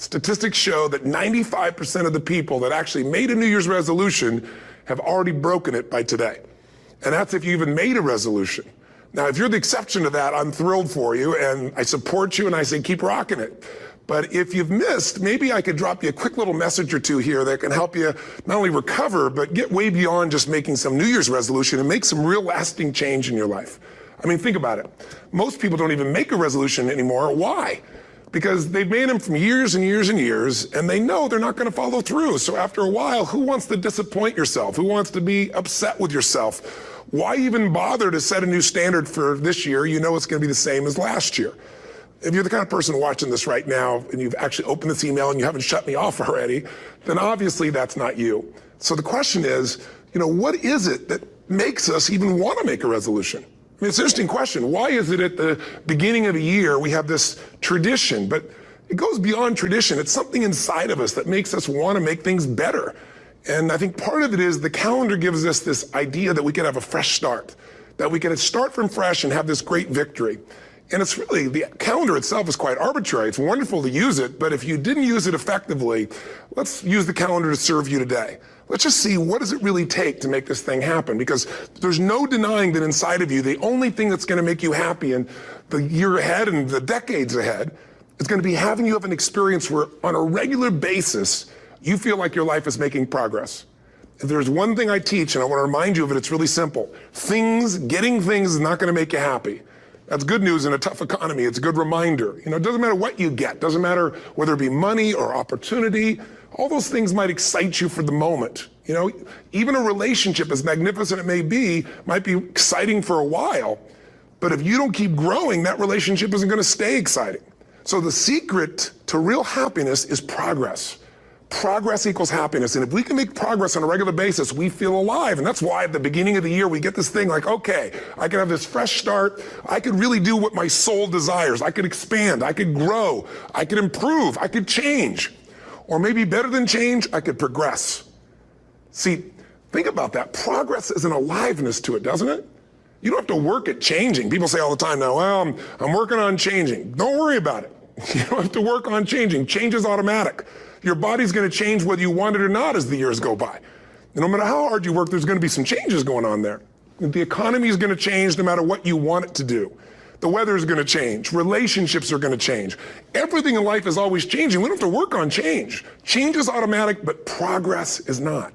Statistics show that 95% of the people that actually made a New Year's resolution have already broken it by today. And that's if you even made a resolution. Now, if you're the exception to that, I'm thrilled for you, and I support you, and I say keep rocking it. But if you've missed, maybe I could drop you a quick little message or two here that can help you not only recover, but get way beyond just making some New Year's resolution and make some real lasting change in your life. I mean, think about it. Most people don't even make a resolution anymore. Why? Because they've made them from years and years and years, and they know they're not going to follow through. So after a while, who wants to disappoint yourself? Who wants to be upset with yourself? Why even bother to set a new standard for this year? You know it's going to be the same as last year. If you're the kind of person watching this right now, and you've actually opened this email and you haven't shut me off already, then obviously that's not you. So the question is, what is it that makes us even want to make a resolution? I mean, it's an interesting question. Why is it at the beginning of a year we have this tradition? But it goes beyond tradition. It's something inside of us that makes us want to make things better. And I think part of it is the calendar gives us this idea that we can have a fresh start, that we can start from fresh and have this great victory. And it's really, the calendar itself is quite arbitrary. It's wonderful to use it, but if you didn't use it effectively, let's use the calendar to serve you today. Let's just see, what does it really take to make this thing happen? Because there's no denying that inside of you, the only thing that's going to make you happy in the year ahead and the decades ahead is going to be having you have an experience where on a regular basis, you feel like your life is making progress. If there's one thing I teach, and I want to remind you of it, it's really simple. Getting things is not going to make you happy. That's good news in a tough economy. It's a good reminder. It doesn't matter what you get. Doesn't matter whether it be money or opportunity. All those things might excite you for the moment. Even a relationship, as magnificent it may be, might be exciting for a while. But if you don't keep growing, that relationship isn't going to stay exciting. So the secret to real happiness is progress. Progress equals happiness. And if we can make progress on a regular basis, we feel alive. And that's why at the beginning of the year, we get this thing like, okay, I can have this fresh start. I could really do what my soul desires. I could expand. I could grow. I could improve. I could change. Or maybe better than change, I could progress. See, think about that. Progress is an aliveness to it, doesn't it? You don't have to work at changing. People say all the time now, well, I'm working on changing. Don't worry about it. You don't have to work on changing. Change is automatic. Your body's going to change whether you want it or not as the years go by. And no matter how hard you work, there's going to be some changes going on there. The economy is going to change no matter what you want it to do. The weather is going to change. Relationships are going to change. Everything in life is always changing. We don't have to work on change. Change is automatic, but progress is not.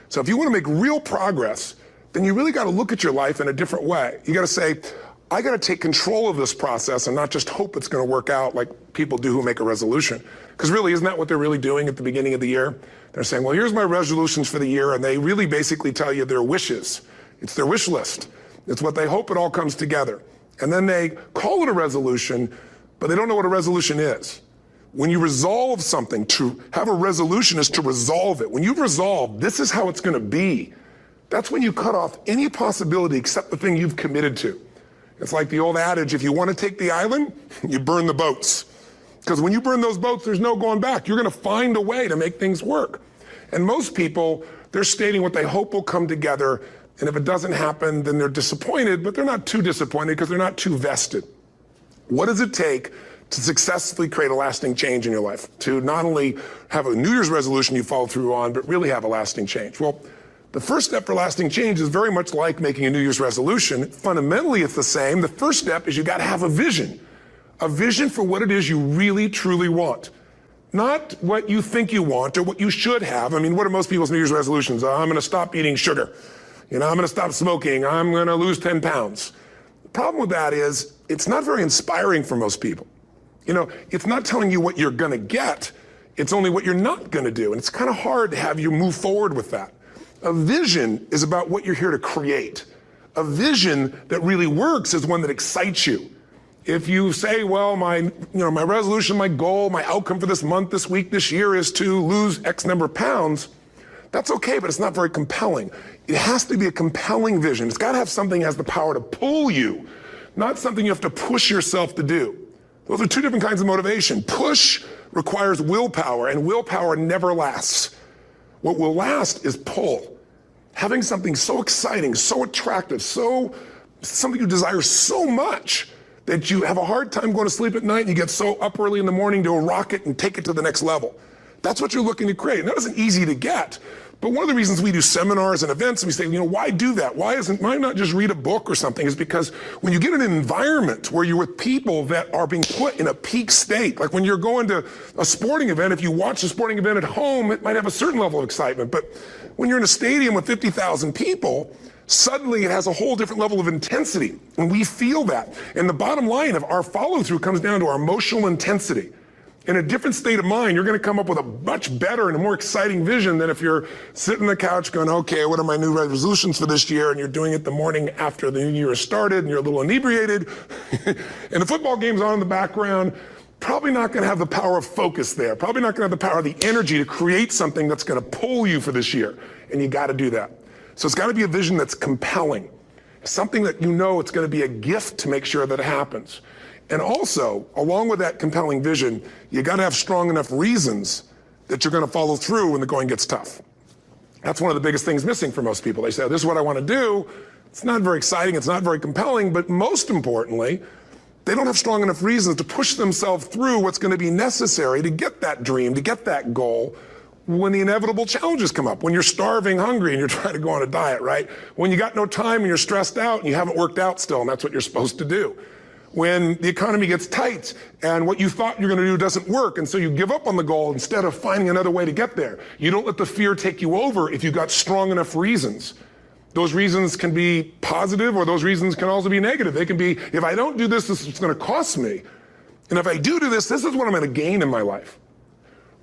So if you want to make real progress, then you really got to look at your life in a different way. You got to say, I got to take control of this process and not just hope it's going to work out like people do who make a resolution. Because really, isn't that what they're really doing at the beginning of the year? They're saying, well, here's my resolutions for the year, and they really basically tell you their wishes. It's their wish list. It's what they hope it all comes together. And then they call it a resolution, but they don't know what a resolution is. When you resolve something, to have a resolution is to resolve it. When you've resolved, this is how it's going to be. That's when you cut off any possibility except the thing you've committed to. It's like the old adage, if you want to take the island, you burn the boats. Because when you burn those boats, there's no going back. You're going to find a way to make things work. And most people, they're stating what they hope will come together. And if it doesn't happen, then they're disappointed, but they're not too disappointed because they're not too vested. What does it take to successfully create a lasting change in your life? To not only have a New Year's resolution you follow through on, but really have a lasting change? Well, the first step for lasting change is very much like making a New Year's resolution. Fundamentally, it's the same. The first step is you got to have a vision for what it is you really, truly want. Not what you think you want or what you should have. I mean, what are most people's New Year's resolutions? I'm going to stop eating sugar. I'm going to stop smoking. I'm going to lose 10 pounds. The problem with that is it's not very inspiring for most people. It's not telling you what you're going to get. It's only what you're not going to do. And it's kind of hard to have you move forward with that. A vision is about what you're here to create. A vision that really works is one that excites you. If you say, well, my resolution, my goal, my outcome for this month, this week, this year is to lose X number of pounds, that's okay, but it's not very compelling. It has to be a compelling vision. It's got to have something that has the power to pull you, not something you have to push yourself to do. Those are two different kinds of motivation. Push requires willpower, and willpower never lasts. What will last is pull. Having something so exciting, so attractive, something you desire so much that you have a hard time going to sleep at night and you get so up early in the morning to rock it and take it to the next level. That's what you're looking to create. And that isn't easy to get. But one of the reasons we do seminars and events and we say, why do that? Why not just read a book or something? Is because when you get in an environment where you're with people that are being put in a peak state, like when you're going to a sporting event, if you watch a sporting event at home, it might have a certain level of excitement. But when you're in a stadium with 50,000 people, suddenly it has a whole different level of intensity. And we feel that. And the bottom line of our follow-through comes down to our emotional intensity. In a different state of mind, you're going to come up with a much better and a more exciting vision than if you're sitting on the couch going, okay, what are my new resolutions for this year? And you're doing it the morning after the new year has started and you're a little inebriated and the football game's on in the background. Probably not going to have the power of focus there. Probably not going to have the power of the energy to create something that's going to pull you for this year. And you got to do that. So it's got to be a vision that's compelling. Something that it's going to be a gift to make sure that it happens. And also, along with that compelling vision, you got to have strong enough reasons that you're going to follow through when the going gets tough. That's one of the biggest things missing for most people. They say, this is what I want to do. It's not very exciting. It's not very compelling. But most importantly, they don't have strong enough reasons to push themselves through what's going to be necessary to get that dream, to get that goal when the inevitable challenges come up. When you're starving, hungry, and you're trying to go on a diet, right? When you got no time and you're stressed out and you haven't worked out still, and that's what you're supposed to do. When the economy gets tight and what you thought you're going to do doesn't work, and so you give up on the goal instead of finding another way to get there. You don't let the fear take you over if you've got strong enough reasons. Those reasons can be positive, or those reasons can also be negative. They can be, if I don't do this, this is what's going to cost me. And if I do this, this is what I'm going to gain in my life.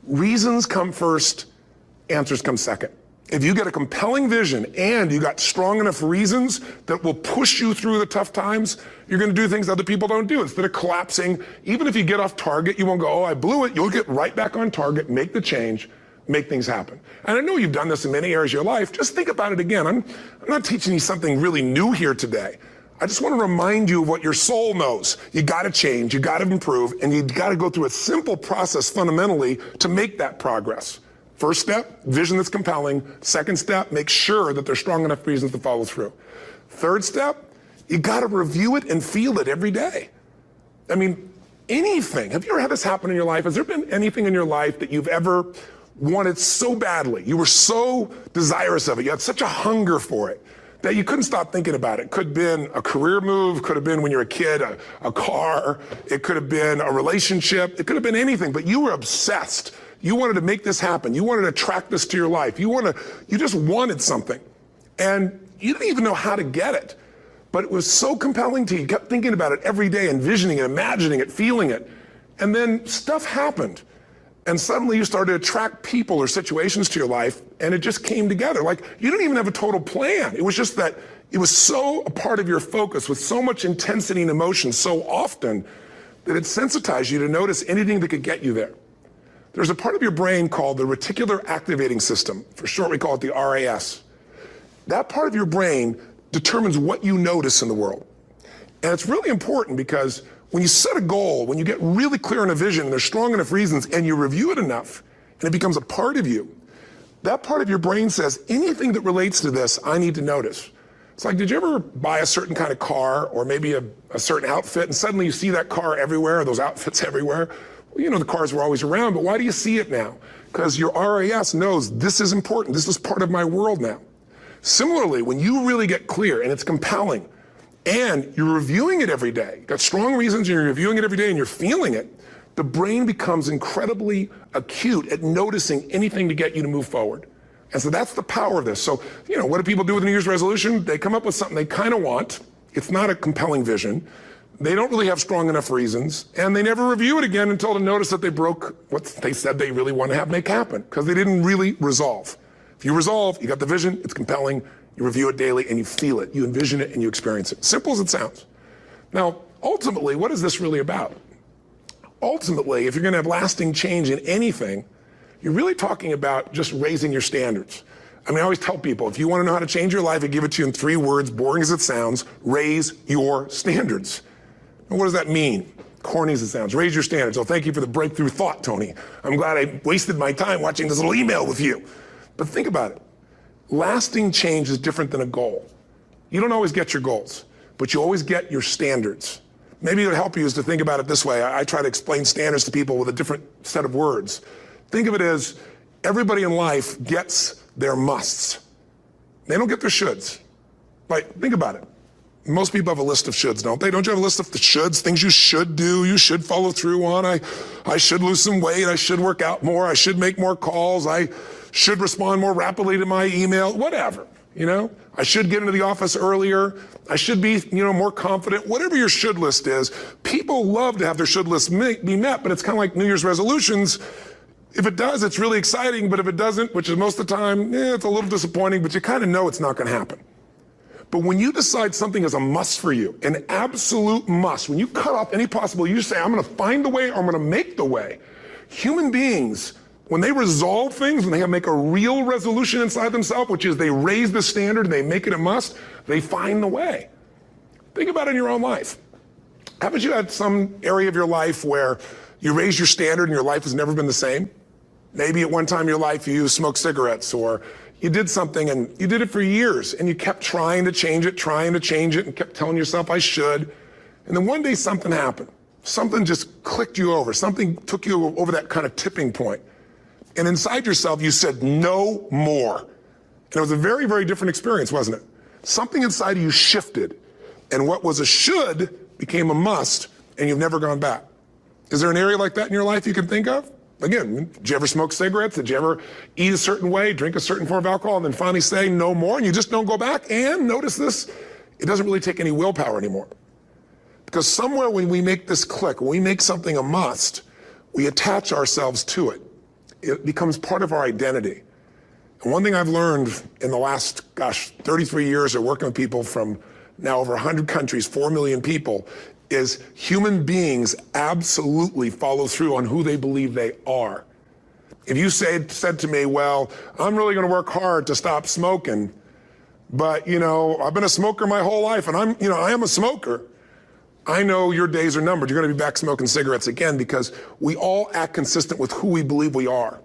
Reasons come first, answers come second. If you get a compelling vision and you got strong enough reasons that will push you through the tough times, you're going to do things other people don't do. Instead of collapsing, even if you get off target, you won't go, oh, I blew it. You'll get right back on target, make the change, make things happen. And I know you've done this in many areas of your life. Just think about it again. I'm not teaching you something really new here today. I just want to remind you of what your soul knows. You got to change, you got to improve, and you got to go through a simple process fundamentally to make that progress. First step, vision that's compelling. Second step, make sure that there's strong enough reasons to follow through. Third step, you got to review it and feel it every day. I mean, anything. Have you ever had this happen in your life? Has there been anything in your life that you've ever wanted so badly? You were so desirous of it. You had such a hunger for it that you couldn't stop thinking about it. Could have been a career move, could have been when you were a kid, a car, it could have been a relationship, it could have been anything, but you were obsessed. You wanted to make this happen. You wanted to attract this to your life. You just wanted something. And you didn't even know how to get it. But it was so compelling to you. You kept thinking about it every day, envisioning it, imagining it, feeling it. And then stuff happened. And suddenly you started to attract people or situations to your life, and it just came together. Like, you didn't even have a total plan. It was just that it was so a part of your focus with so much intensity and emotion so often that it sensitized you to notice anything that could get you there. There's a part of your brain called the reticular activating system. For short, we call it the RAS. That part of your brain determines what you notice in the world. And it's really important because when you set a goal, when you get really clear on a vision, and there's strong enough reasons, and you review it enough, and it becomes a part of you, that part of your brain says, anything that relates to this, I need to notice. It's like, did you ever buy a certain kind of car or maybe a certain outfit, and suddenly you see that car everywhere, or those outfits everywhere? Well, the cars were always around, but why do you see it now? Because your RAS knows this is important. This is part of my world now. Similarly, when you really get clear and it's compelling and you're reviewing it every day, you've got strong reasons and you're reviewing it every day and you're feeling it, the brain becomes incredibly acute at noticing anything to get you to move forward. And so that's the power of this. So, what do people do with a New Year's resolution? They come up with something they kind of want. It's not a compelling vision. They don't really have strong enough reasons, and they never review it again until they notice that they broke what they said they really want to make happen, because they didn't really resolve. If you resolve, you got the vision, it's compelling, you review it daily, and you feel it, you envision it, and you experience it. Simple as it sounds. Now, ultimately, what is this really about? Ultimately, if you're going to have lasting change in anything, you're really talking about just raising your standards. I mean, I always tell people, if you want to know how to change your life, I give it to you in 3 words, boring as it sounds: raise your standards. And what does that mean? Corny as it sounds. Raise your standards. Oh, thank you for the breakthrough thought, Tony. I'm glad I wasted my time watching this little email with you. But think about it. Lasting change is different than a goal. You don't always get your goals, but you always get your standards. maybe it would help you is to think about it this way. I try to explain standards to people with a different set of words. Think of it as everybody in life gets their musts. They don't get their shoulds. Like, think about it. Most people have a list of shoulds, don't they? Don't you have a list of the shoulds, things you should do, you should follow through on? I should lose some weight, I should work out more, I should make more calls, I should respond more rapidly to my email, whatever, you know? I should get into the office earlier, I should be, more confident, whatever your should list is. People love to have their should list be met, but it's kind of like New Year's resolutions. If it does, it's really exciting, but if it doesn't, which is most of the time, it's a little disappointing, but you kind of know it's not gonna happen. But when you decide something is a must for you, an absolute must, when you cut off any possible, you say, I'm gonna find the way or I'm gonna make the way. Human beings, when they resolve things, when they make a real resolution inside themselves, which is they raise the standard and they make it a must, they find the way. Think about it in your own life. Haven't you had some area of your life where you raised your standard and your life has never been the same? Maybe at one time in your life you smoked cigarettes, or you did something and you did it for years and you kept trying to change it and kept telling yourself I should. And then one day something happened. Something just clicked you over. Something took you over that kind of tipping point. And inside yourself you said no more. And it was a very, very different experience, wasn't it? Something inside of you shifted and what was a should became a must and you've never gone back. Is there an area like that in your life you can think of? Again, did you ever smoke cigarettes? Did you ever eat a certain way, drink a certain form of alcohol, and then finally say no more, and you just don't go back? And notice this, it doesn't really take any willpower anymore. Because somewhere when we make this click, when we make something a must, we attach ourselves to it. It becomes part of our identity. And one thing I've learned in the last, 33 years of working with people from now over 100 countries, 4 million people, is human beings absolutely follow through on who they believe they are. If you said to me, well, I'm really gonna work hard to stop smoking, but I've been a smoker my whole life and I am a smoker, I know your days are numbered. You're gonna be back smoking cigarettes again because we all act consistent with who we believe we are.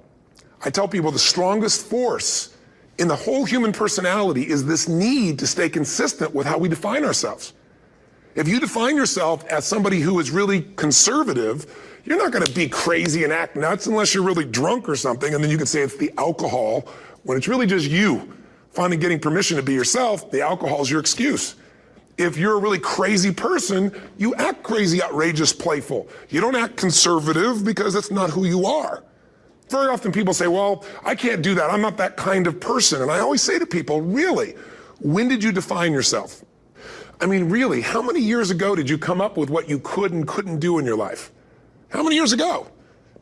I tell people the strongest force in the whole human personality is this need to stay consistent with how we define ourselves. If you define yourself as somebody who is really conservative, you're not gonna be crazy and act nuts unless you're really drunk or something, and then you can say it's the alcohol, when it's really just you finally getting permission to be yourself. The alcohol is your excuse. If you're a really crazy person, you act crazy, outrageous, playful. You don't act conservative because that's not who you are. Very often people say, well, I can't do that. I'm not that kind of person. And I always say to people, really, when did you define yourself? I mean, really, how many years ago did you come up with what you could and couldn't do in your life? How many years ago?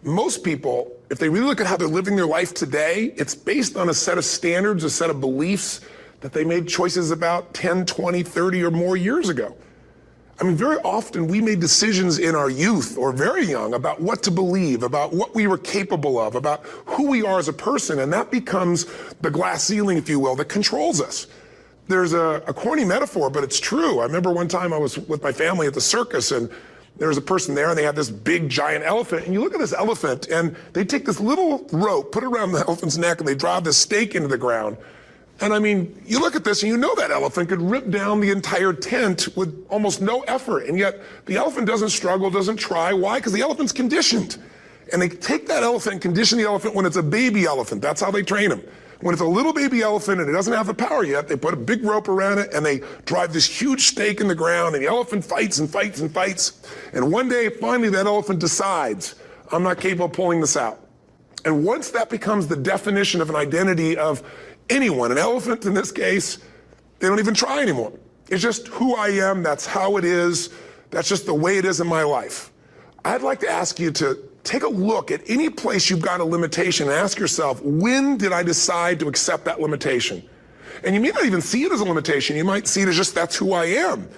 Most people, if they really look at how they're living their life today, it's based on a set of standards, a set of beliefs that they made choices about 10, 20, 30 or more years ago. I mean, very often we made decisions in our youth or very young about what to believe, about what we were capable of, about who we are as a person, and that becomes the glass ceiling, if you will, that controls us. There's a corny metaphor, but it's true. I remember one time I was with my family at the circus and there was a person there and they had this big giant elephant, and you look at this elephant and they take this little rope, put it around the elephant's neck, and they drive this stake into the ground. And I mean, you look at this and you know that elephant could rip down the entire tent with almost no effort, and yet the elephant doesn't struggle, doesn't try. Why? Because the elephant's conditioned. And they take that elephant and condition the elephant when it's a baby elephant. That's how they train him. When it's a little baby elephant and it doesn't have the power yet, they put a big rope around it and they drive this huge stake in the ground, and the elephant fights and fights and fights. And one day, finally, that elephant decides, I'm not capable of pulling this out. And once that becomes the definition of an identity of anyone, an elephant in this case, they don't even try anymore. It's just who I am, that's how it is, that's just the way it is in my life. I'd like to ask you to take a look at any place you've got a limitation and ask yourself, when did I decide to accept that limitation? And you may not even see it as a limitation. You might see it as just that's who I am.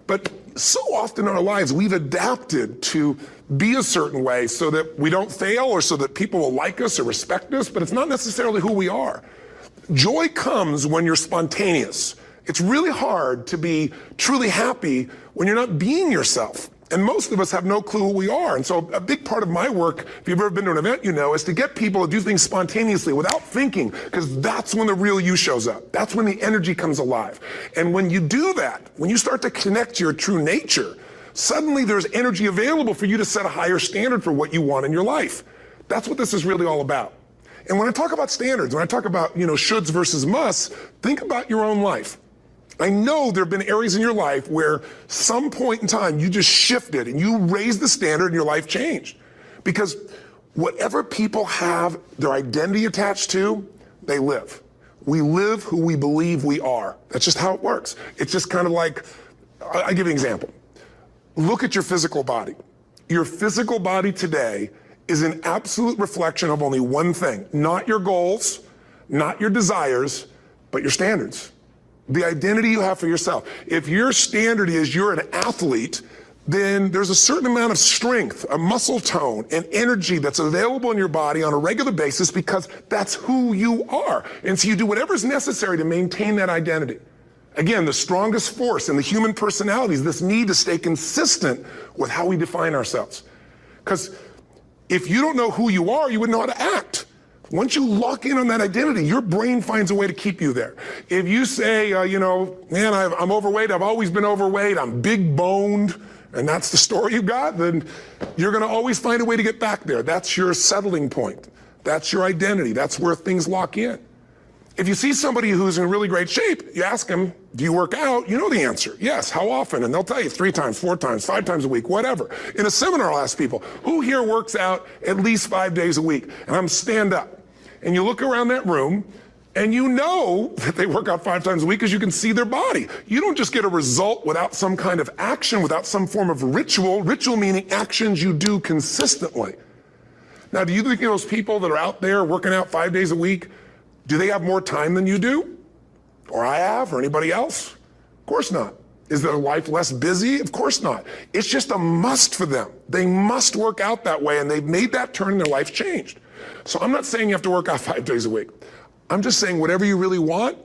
But so often in our lives, we've adapted to be a certain way so that we don't fail or so that people will like us or respect us, but it's not necessarily who we are. Joy comes when you're spontaneous. It's really hard to be truly happy when you're not being yourself. And most of us have no clue who we are. And so a big part of my work, if you've ever been to an event, you know, is to get people to do things spontaneously without thinking, because that's when the real you shows up. That's when the energy comes alive. And when you do that, when you start to connect to your true nature, Suddenly there's energy available for you to set a higher standard for what you want in your life. That's what this is really all about. And when I talk about standards, when I talk about, shoulds versus musts, think about your own life. I know there have been areas in your life where some point in time you just shifted and you raised the standard and your life changed. Because whatever people have their identity attached to, they live. We live who we believe we are. That's just how it works. It's just kind of like, I'll give you an example. Look at your physical body. Your physical body today is an absolute reflection of only one thing, not your goals, not your desires, but your standards. The identity you have for yourself. If your standard is you're an athlete, then there's a certain amount of strength, a muscle tone, and energy that's available in your body on a regular basis because that's who you are. And so you do whatever's necessary to maintain that identity. Again, the strongest force in the human personality is this need to stay consistent with how we define ourselves. Because if you don't know who you are, you wouldn't know how to act. Once you lock in on that identity, your brain finds a way to keep you there. If you say, man, I'm overweight, I've always been overweight, I'm big boned, and that's the story you got, then you're gonna always find a way to get back there. That's your settling point. That's your identity. That's where things lock in. If you see somebody who's in really great shape, you ask them, do you work out? You know the answer. Yes, how often? And they'll tell you 3 times, 4 times, 5 times a week, whatever. In a seminar, I'll ask people, who here works out at least 5 days a week? And I'm stand up. And you look around that room, and you know that they work out 5 times a week because you can see their body. You don't just get a result without some kind of action, without some form of ritual. Ritual meaning actions you do consistently. Now, do you think those people that are out there working out 5 days a week, do they have more time than you do? Or I have, or anybody else? Of course not. Is their life less busy? Of course not. It's just a must for them. They must work out that way, and they've made that turn and their life changed. So I'm not saying you have to work out 5 days a week. I'm just saying whatever you really want,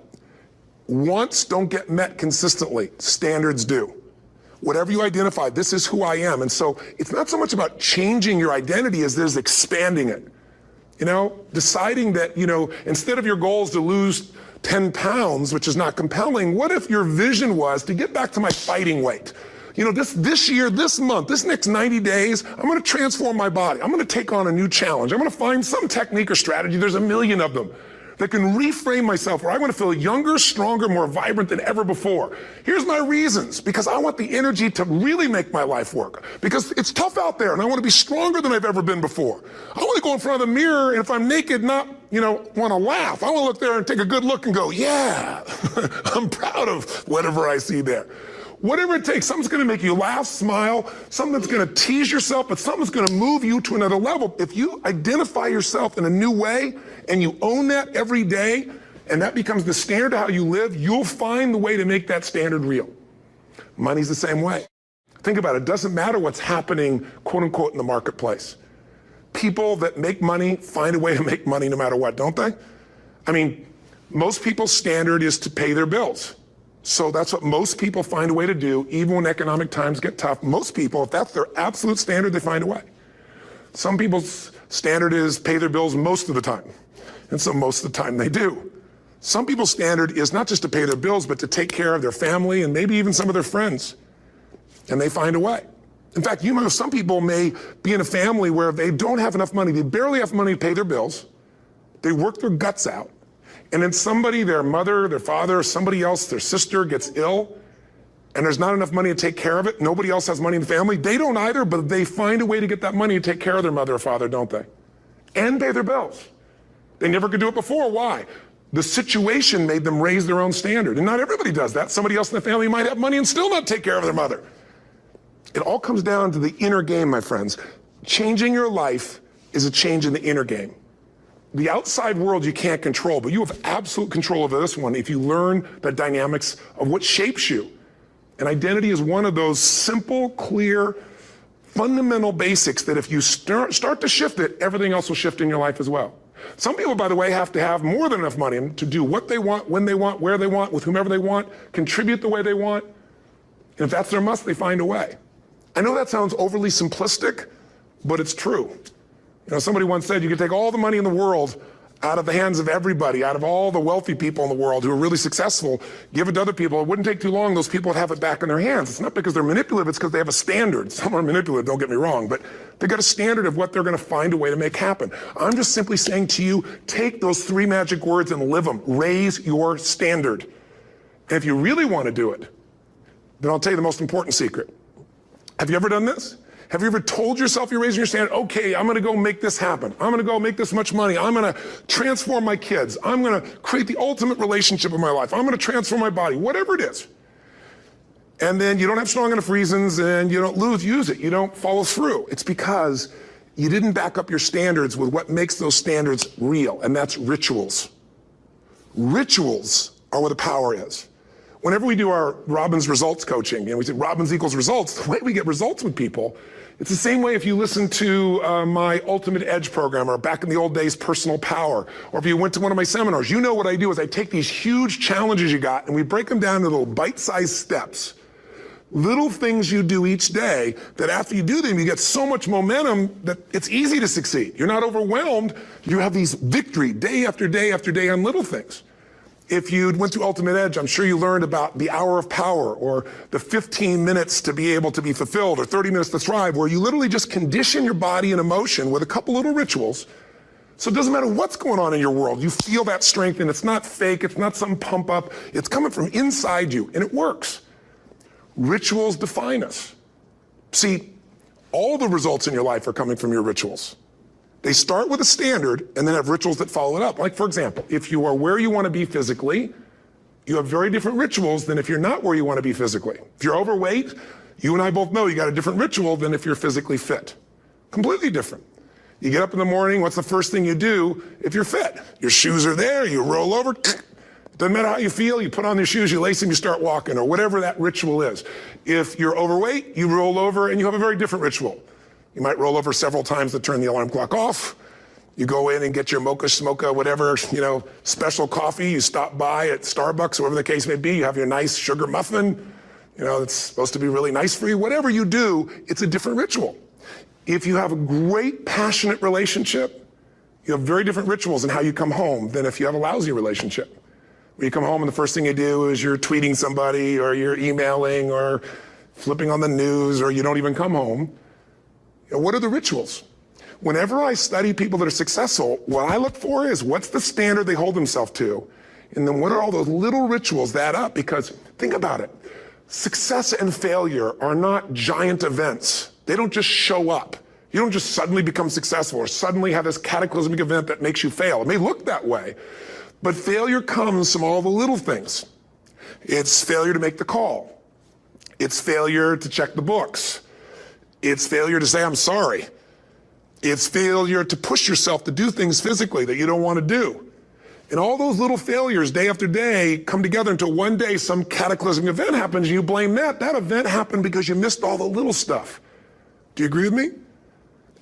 wants don't get met consistently. Standards do. Whatever you identify, this is who I am. And so it's not so much about changing your identity as there's expanding it. Deciding that, instead of your goals to lose 10 pounds, which is not compelling, what if your vision was to get back to my fighting weight? This year, this month, this next 90 days, I'm gonna transform my body. I'm gonna take on a new challenge. I'm gonna find some technique or strategy, there's a million of them, that can reframe myself where I want to feel younger, stronger, more vibrant than ever before. Here's my reasons, because I want the energy to really make my life work. Because it's tough out there and I want to be stronger than I've ever been before. I want to go in front of the mirror and if I'm naked, not, want to laugh. I want to look there and take a good look and go, yeah, I'm proud of whatever I see there. Whatever it takes, something's gonna make you laugh, smile, something that's gonna tease yourself, but something's gonna move you to another level. If you identify yourself in a new way and you own that every day, and that becomes the standard of how you live, you'll find the way to make that standard real. Money's the same way. Think about it, it doesn't matter what's happening, quote unquote, in the marketplace. People that make money find a way to make money no matter what, don't they? I mean, most people's standard is to pay their bills. So that's what most people find a way to do, even when economic times get tough. Most people, if that's their absolute standard, they find a way. Some people's standard is pay their bills most of the time. And so most of the time they do. Some people's standard is not just to pay their bills, but to take care of their family and maybe even some of their friends. And they find a way. In fact, some people may be in a family where they don't have enough money. They barely have money to pay their bills. They work their guts out. And then somebody, their mother, their father, somebody else, their sister gets ill, and there's not enough money to take care of it. Nobody else has money in the family. They don't either, but they find a way to get that money to take care of their mother or father, don't they? And pay their bills. They never could do it before. Why? The situation made them raise their own standard. And not everybody does that. Somebody else in the family might have money and still not take care of their mother. It all comes down to the inner game, my friends. Changing your life is a change in the inner game. The outside world you can't control, but you have absolute control over this one if you learn the dynamics of what shapes you. And identity is one of those simple, clear, fundamental basics that if you start to shift it, everything else will shift in your life as well. Some people, by the way, have to have more than enough money to do what they want, when they want, where they want, with whomever they want, contribute the way they want. And if that's their must, they find a way. I know that sounds overly simplistic, but it's true. Somebody once said you could take all the money in the world out of the hands of everybody, out of all the wealthy people in the world who are really successful, give it to other people. It wouldn't take too long. Those people would have it back in their hands. It's not because they're manipulative. It's because they have a standard. Some are manipulative, don't get me wrong, but they've got a standard of what they're going to find a way to make happen. I'm just simply saying to you, take those 3 magic words and live them. Raise your standard. And if you really want to do it, then I'll tell you the most important secret. Have you ever done this? Have you ever told yourself you're raising your standard? Okay, I'm going to go make this happen. I'm going to go make this much money. I'm going to transform my kids. I'm going to create the ultimate relationship of my life. I'm going to transform my body, whatever it is. And then you don't have strong enough reasons and you don't use it. You don't follow through. It's because you didn't back up your standards with what makes those standards real, and that's rituals. Rituals are where the power is. Whenever we do our Robbins results coaching, and we say Robbins equals results, the way we get results with people, it's the same way if you listen to my Ultimate Edge program, or back in the old days, Personal Power, or if you went to one of my seminars. You know what I do is I take these huge challenges you got and we break them down into little bite-sized steps. Little things you do each day that after you do them, you get so much momentum that it's easy to succeed. You're not overwhelmed. You have these victory day after day after day on little things. If you went to Ultimate Edge, I'm sure you learned about the hour of power, or the 15 minutes to be able to be fulfilled, or 30 minutes to thrive, where you literally just condition your body and emotion with a couple little rituals. So it doesn't matter what's going on in your world. You feel that strength, and it's not fake. It's not some pump up. It's coming from inside you, and it works. Rituals define us. See, all the results in your life are coming from your rituals. They start with a standard and then have rituals that follow it up. Like, for example, if you are where you want to be physically, you have very different rituals than if you're not where you want to be physically. If you're overweight, you and I both know you got a different ritual than if you're physically fit. Completely different. You get up in the morning, what's the first thing you do if you're fit? Your shoes are there, you roll over. Doesn't matter how you feel, you put on your shoes, you lace them, you start walking, or whatever that ritual is. If you're overweight, you roll over and you have a very different ritual. You might roll over several times to turn the alarm clock off. You go in and get your mocha, smocha, whatever, special coffee. You stop by at Starbucks, or whatever the case may be. You have your nice sugar muffin. It's supposed to be really nice for you. Whatever you do, it's a different ritual. If you have a great, passionate relationship, you have very different rituals in how you come home than if you have a lousy relationship. When you come home and the first thing you do is you're tweeting somebody, or you're emailing, or flipping on the news, or you don't even come home. What are the rituals? Whenever I study people that are successful, what I look for is what's the standard they hold themselves to? And then what are all those little rituals that add up? Because think about it. Success and failure are not giant events. They don't just show up. You don't just suddenly become successful or suddenly have this cataclysmic event that makes you fail. It may look that way, but failure comes from all the little things. It's failure to make the call. It's failure to check the books. It's failure to say, I'm sorry. It's failure to push yourself to do things physically that you don't want to do. And all those little failures day after day come together until one day some cataclysmic event happens and you blame that. That event happened because you missed all the little stuff. Do you agree with me?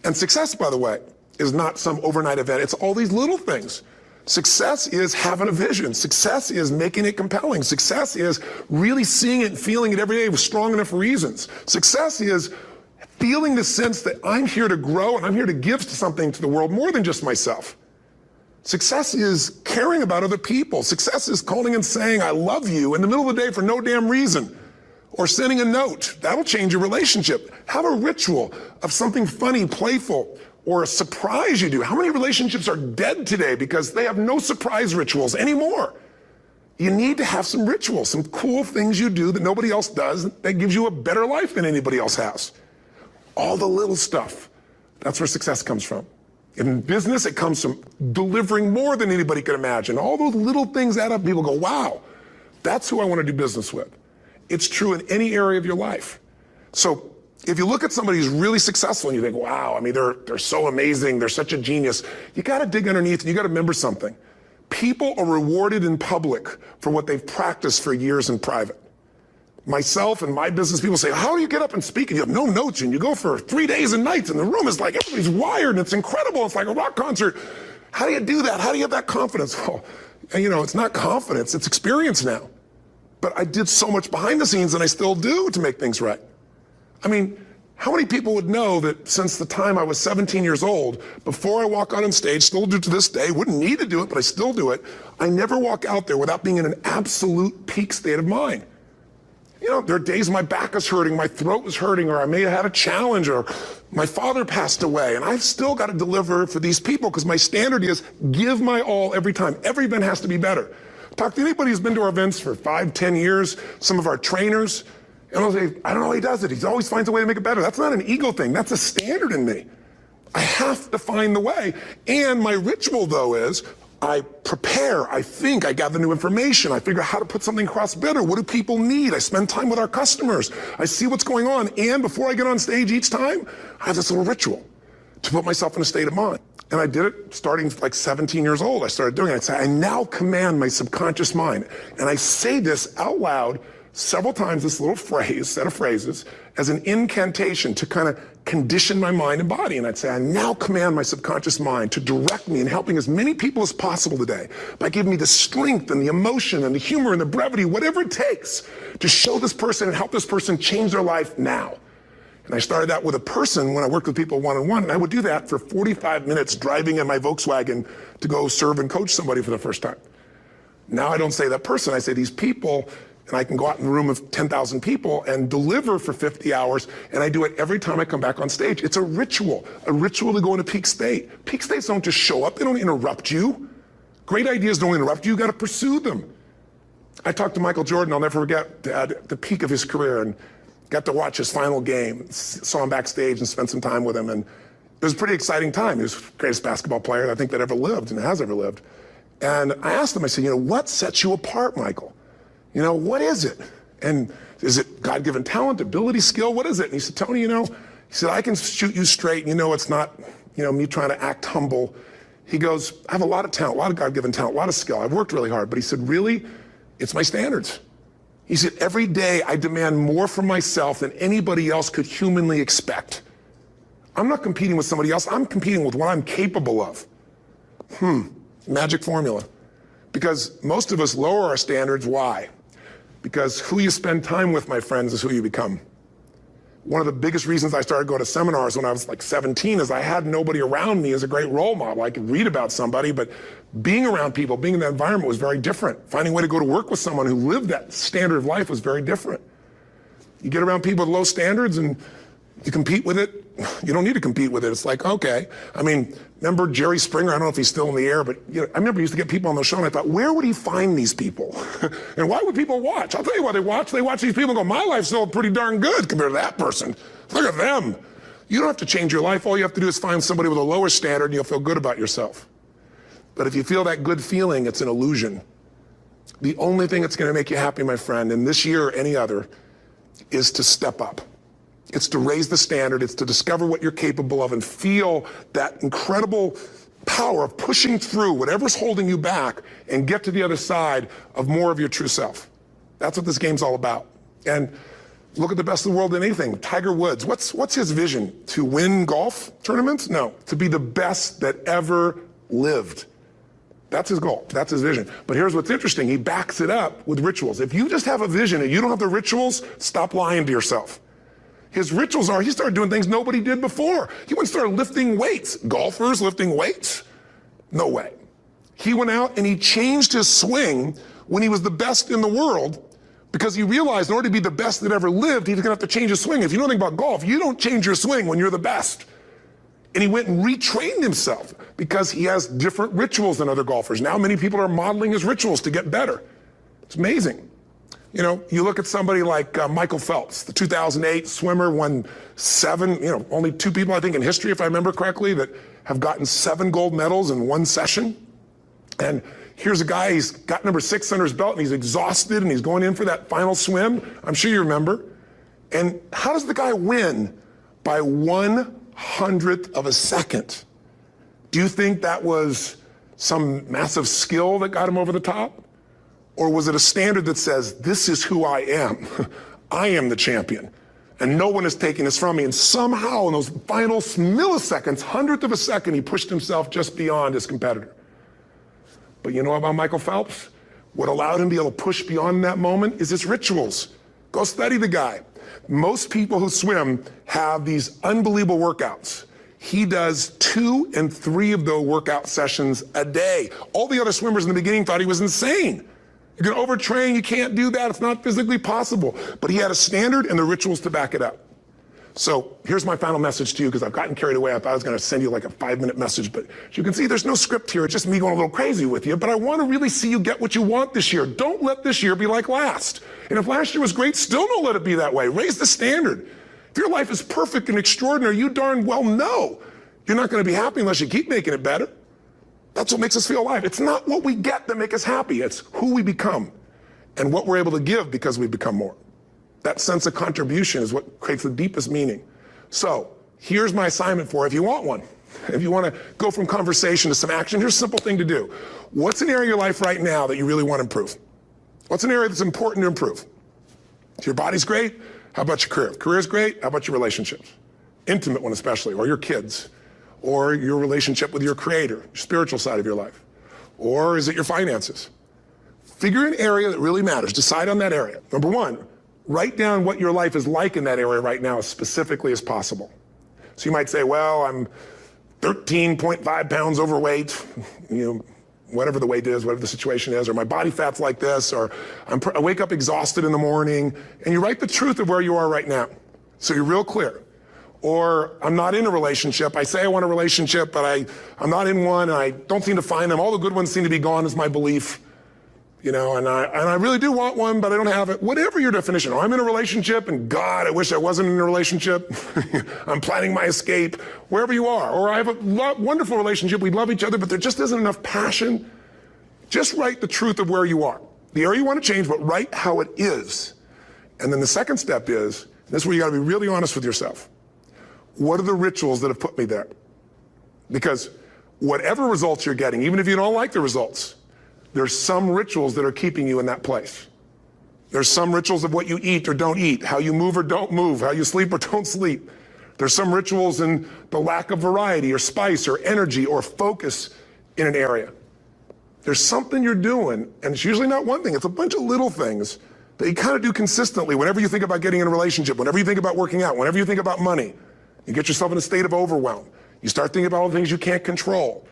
And success, by the way, is not some overnight event. It's all these little things. Success is having a vision. Success is making it compelling. Success is really seeing it and feeling it every day with strong enough reasons. Success is feeling the sense that I'm here to grow and I'm here to give something to the world more than just myself. Success is caring about other people. Success is calling and saying, I love you in the middle of the day for no damn reason. Or sending a note. That'll change your relationship. Have a ritual of something funny, playful, or a surprise you do. How many relationships are dead today because they have no surprise rituals anymore? You need to have some rituals, some cool things you do that nobody else does that gives you a better life than anybody else has. All the little stuff. That's where success comes from. In business, it comes from delivering more than anybody could imagine. All those little things add up. People go, wow, that's who I want to do business with. It's true in any area of your life. So if you look at somebody who's really successful and you think, wow, they're so amazing, they're such a genius, you got to dig underneath and you got to remember something. People are rewarded in public for what they've practiced for years in private. Myself and my business people say, how do you get up and speak and you have no notes and you go for 3 days and nights and the room is like, everybody's wired and it's incredible. It's like a rock concert. How do you do that? How do you have that confidence? Well, it's not confidence, it's experience now. But I did so much behind the scenes and I still do to make things right. How many people would know that since the time I was 17 years old, before I walk out on stage, still do to this day, wouldn't need to do it, but I still do it, I never walk out there without being in an absolute peak state of mind. You know, there are days my back is hurting, my throat was hurting, or I may have had a challenge, or my father passed away, and I've still got to deliver for these people because my standard is give my all every time. Every event has to be better. Talk to anybody who's been to our events for 5, 10 years, some of our trainers, and I'll say, I don't know how he does it. He always finds a way to make it better. That's not an ego thing. That's a standard in me. I have to find the way. And my ritual, though, is I prepare, I think, I gather new information, I figure out how to put something across better. What do people need? I spend time with our customers. I see what's going on. And before I get on stage each time, I have this little ritual to put myself in a state of mind. And I did it starting like 17 years old. I started doing it. I say, I now command my subconscious mind. And I say this out loud several times, this little phrase, set of phrases, as an incantation to kind of condition my mind and body. And I'd say, I now command my subconscious mind to direct me in helping as many people as possible today by giving me the strength and the emotion and the humor and the brevity, whatever it takes to show this person and help this person change their life now. And I started that with a person when I worked with people one-on-one, and I would do that for 45 minutes driving in my Volkswagen to go serve and coach somebody for the first time. Now I don't say that person, I say these people, and I can go out in a room of 10,000 people and deliver for 50 hours, and I do it every time I come back on stage. It's a ritual to go into peak state. Peak states don't just show up, they don't interrupt you. Great ideas don't interrupt you, you gotta pursue them. I talked to Michael Jordan, I'll never forget, at the peak of his career, and got to watch his final game, saw him backstage and spent some time with him, and it was a pretty exciting time. He was the greatest basketball player I think that ever lived and has ever lived. And I asked him, I said, what sets you apart, Michael? What is it? And is it God-given talent, ability, skill? What is it? And he said, Tony, he said, I can shoot you straight. It's not, me trying to act humble. He goes, I have a lot of talent, a lot of God-given talent, a lot of skill. I've worked really hard. But he said, really, it's my standards. He said, every day I demand more from myself than anybody else could humanly expect. I'm not competing with somebody else. I'm competing with what I'm capable of. Magic formula. Because most of us lower our standards. Why? Because who you spend time with, my friends, is who you become. One of the biggest reasons I started going to seminars when I was like 17 is I had nobody around me as a great role model. I could read about somebody, but being around people, being in that environment was very different. Finding a way to go to work with someone who lived that standard of life was very different. You get around people with low standards and you compete with it. You don't need to compete with it. It's like, okay. Remember Jerry Springer? I don't know if he's still in the air, but I remember he used to get people on the show and I thought, where would he find these people? And why would people watch? I'll tell you why they watch. They watch these people and go, my life's still pretty darn good compared to that person. Look at them. You don't have to change your life. All you have to do is find somebody with a lower standard and you'll feel good about yourself. But if you feel that good feeling, it's an illusion. The only thing that's going to make you happy, my friend, and this year or any other, is to step up. It's to raise the standard. It's to discover what you're capable of and feel that incredible power of pushing through whatever's holding you back and get to the other side of more of your true self. That's what this game's all about. And look at the best of the world in anything. Tiger Woods, what's his vision? To win golf tournaments? No, to be the best that ever lived. That's his goal. That's his vision. But here's what's interesting. He backs it up with rituals. If you just have a vision and you don't have the rituals, stop lying to yourself. His rituals are, he started doing things nobody did before. He went and started lifting weights. Golfers lifting weights? No way. He went out and he changed his swing when he was the best in the world because he realized in order to be the best that ever lived, he was gonna have to change his swing. If you know anything about golf, you don't change your swing when you're the best. And he went and retrained himself because he has different rituals than other golfers. Now many people are modeling his rituals to get better. It's amazing. You look at somebody like Michael Phelps, the 2008 swimmer, won 7, only 2 people I think in history, if I remember correctly, that have gotten 7 gold medals in one session. And here's a guy, he's got number 6 under his belt and he's exhausted and he's going in for that final swim. I'm sure you remember. And how does the guy win? By 1/100th of a second. Do you think that was some massive skill that got him over the top? Or was it a standard that says, this is who I am. I am the champion. And no one is taking this from me. And somehow in those final milliseconds, 100th of a second, he pushed himself just beyond his competitor. But you know about Michael Phelps? What allowed him to be able to push beyond that moment is his rituals. Go study the guy. Most people who swim have these unbelievable workouts. He does 2 and 3 of those workout sessions a day. All the other swimmers in the beginning thought he was insane. You're gonna overtrain, you can't do that, it's not physically possible. But he had a standard and the rituals to back it up. So here's my final message to you, because I've gotten carried away. I thought I was gonna send you like a 5-minute message, but as you can see, there's no script here. It's just me going a little crazy with you, but I wanna really see you get what you want this year. Don't let this year be like last. And if last year was great, still don't let it be that way. Raise the standard. If your life is perfect and extraordinary, you darn well know you're not gonna be happy unless you keep making it better. That's what makes us feel alive. It's not what we get that makes us happy, it's who we become and what we're able to give because we become more. That sense of contribution is what creates the deepest meaning. So here's my assignment for you, if you want one. If you want to go from conversation to some action, here's a simple thing to do. What's an area of your life right now that you really want to improve? What's an area that's important to improve? If your body's great, how about your career? If career's great, how about your relationships? Intimate one especially, or your kids, or your relationship with your creator, your spiritual side of your life. Or is it your finances? Figure an area that really matters. Decide on that area. Number one, write down what your life is like in that area right now as specifically as possible. So you might say, well, I'm 13.5 pounds overweight, whatever the weight is, whatever the situation is, or my body fat's like this, or I wake up exhausted in the morning, and you write the truth of where you are right now. So you're real clear. Or I'm not in a relationship. I say I want a relationship, but I'm not in one, and I don't seem to find them. All the good ones seem to be gone is my belief. And I really do want one, but I don't have it. Whatever your definition. Or I'm in a relationship, and God, I wish I wasn't in a relationship. I'm planning my escape, wherever you are. Or I have a wonderful relationship, we love each other, but there just isn't enough passion. Just write the truth of where you are. The area you want to change, but write how it is. And then the second step is, this is where you gotta be really honest with yourself. What are the rituals that have put me there? Because whatever results you're getting, even if you don't like the results, there's some rituals that are keeping you in that place. There's some rituals of what you eat or don't eat, how you move or don't move, how you sleep or don't sleep. There's some rituals in the lack of variety or spice or energy or focus in an area. There's something you're doing, and it's usually not one thing, it's a bunch of little things that you kind of do consistently whenever you think about getting in a relationship, whenever you think about working out, whenever you think about money. You get yourself in a state of overwhelm. You start thinking about all the things you can't control.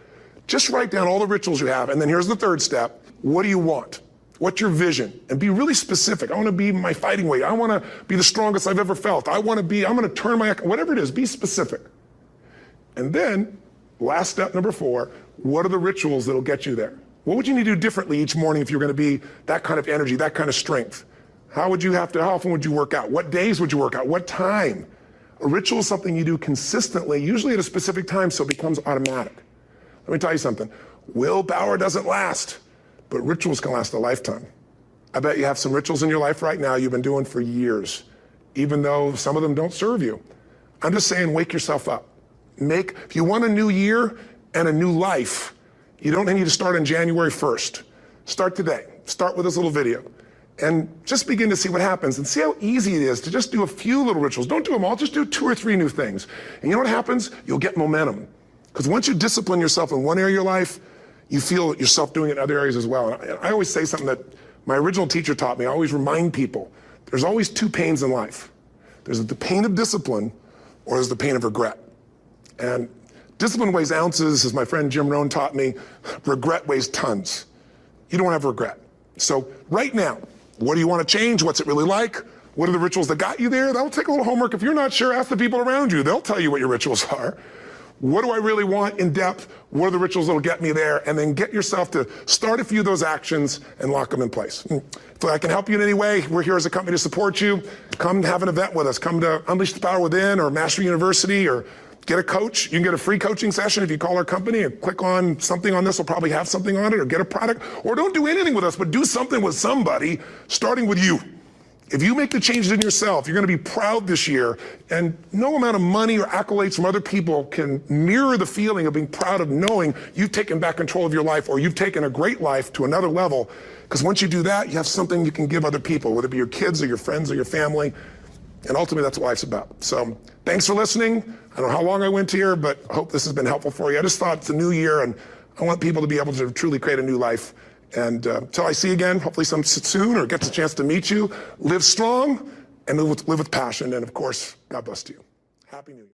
Just write down all the rituals you have, and then here's the third step. What do you want? What's your vision? And be really specific. I want to be my fighting weight. I want to be the strongest I've ever felt. I'm going to turn my, whatever it is, be specific. And then, last step, number 4, what are the rituals that'll get you there? What would you need to do differently each morning if you're going to be that kind of energy, that kind of strength? How often would you work out? What days would you work out? What time? A ritual is something you do consistently, usually at a specific time, so it becomes automatic. Let me tell you something. Willpower doesn't last, but rituals can last a lifetime. I bet you have some rituals in your life right now you've been doing for years, even though some of them don't serve you. I'm just saying, wake yourself up. If you want a new year and a new life, you don't need to start on January 1st. Start today. Start with this little video. And just begin to see what happens and see how easy it is to just do a few little rituals. Don't do them all, just do 2 or 3 new things. And you know what happens? You'll get momentum. Because once you discipline yourself in one area of your life, you feel yourself doing it in other areas as well. And I always say something that my original teacher taught me. I always remind people, there's always 2 pains in life. There's the pain of discipline, or there's the pain of regret. And discipline weighs ounces, as my friend Jim Rohn taught me. Regret weighs tons. You don't have regret. So right now, what do you want to change? What's it really like? What are the rituals that got you there? That'll take a little homework. If you're not sure, ask the people around you. They'll tell you what your rituals are. What do I really want in depth? What are the rituals that'll get me there? And then get yourself to start a few of those actions and lock them in place. If I can help you in any way, we're here as a company to support you. Come have an event with us. Come to Unleash the Power Within or Mastery University, or get a coach. You can get a free coaching session if you call our company and click on something on this. Will probably have something on it, or get a product. Or don't do anything with us, but do something with somebody, starting with you. If you make the changes in yourself, you're going to be proud this year, and no amount of money or accolades from other people can mirror the feeling of being proud of knowing you've taken back control of your life, or you've taken a great life to another level. Because once you do that, you have something you can give other people, whether it be your kids or your friends or your family. And ultimately, that's what life's about. So thanks for listening. I don't know how long I went here, but I hope this has been helpful for you. I just thought it's a new year, and I want people to be able to truly create a new life. And until I see you again, hopefully soon, or gets a chance to meet you, live strong and live with passion. And of course, God bless to you. Happy New Year.